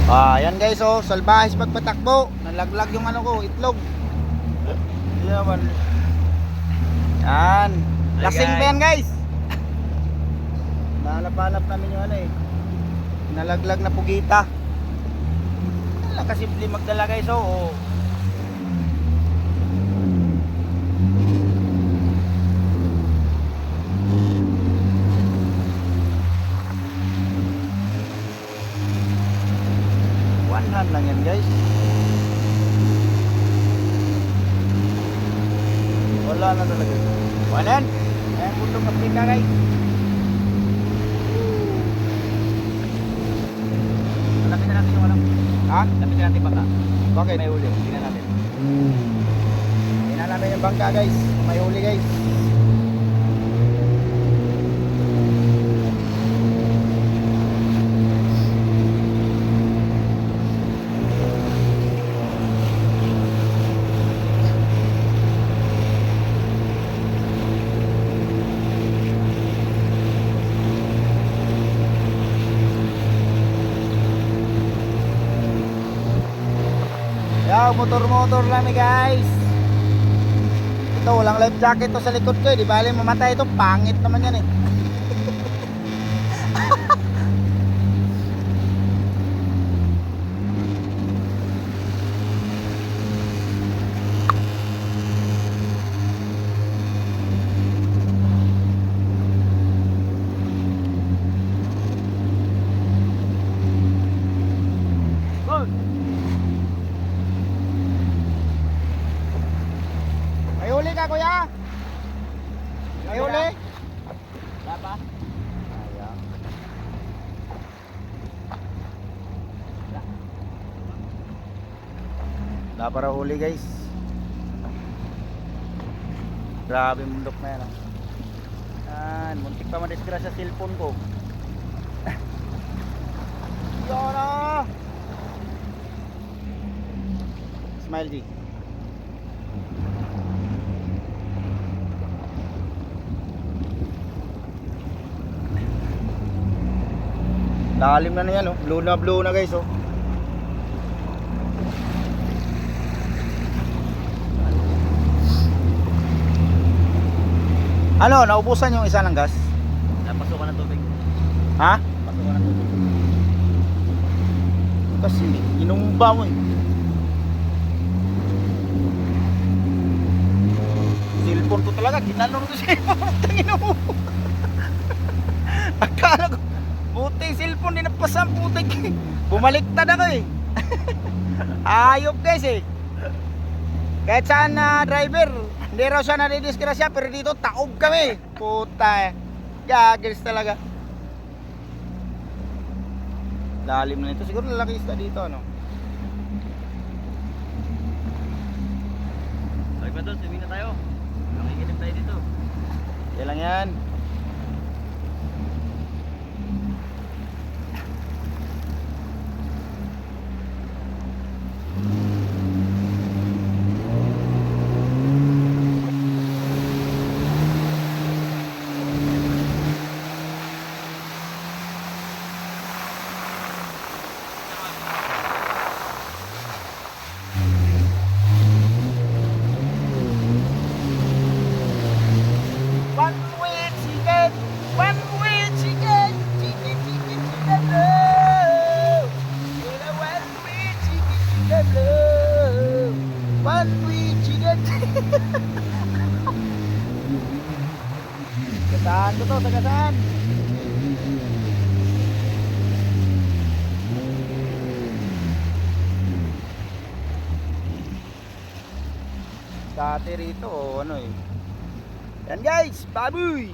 Yan guys, oh, salbahis pagpatakbo. Nalaglag yung ano ko, itlog. Yan. Yan. Lasing pa yan guys. Nahanap-hanap namin yung ano eh. Nalaglag na pugita. Wala kasimple magdala guys, oh. Lang yan guys. Wala na talaga. Wanan. Ayan bundok na pika guys. Lapit na natin yung alam. Ha? Lapit na natin bangka. Bakit? May huli. Tingnan natin. Tingnan namin yung bangka guys. May huli guys. Motor-motor lang ni guys. Ito walang life jacket to sa likod ko, di bali mamatay ito, pangit naman yan eh. May huli ka kuya? May huli? Wala pa? Ayan. Wala para huli guys. Grabe mundok na yan. Yan, muntik pa madisgrasya sa cellphone ko. Yan na! Smile G. Lalim na yan, oh. Blue na guys, oh. Ano, naubusan yung isa ng gas? Napasukan ng tubig. Ha? Pasukan ng tubig. Kasi inumba mo eh. Cellphone ko talaga, ginalong ko siya. Tangina mo. Akala ko buti cellphone, di napasang putik. Bumaliktad ako eh. Ayop guys eh. Kahit saan na driver, hindi raw siya nadidisgrasya, pero dito taob kami. Puta eh. Gagals talaga. Lalim na nito. Siguro lalaki isda dito, ano? Sabi pa doon, swimming na tayo. Nakikinig tayo dito. Kaya lang yan. Tagaan ko to, tagaan. Dati rito, ano eh. Yan guys, baboy.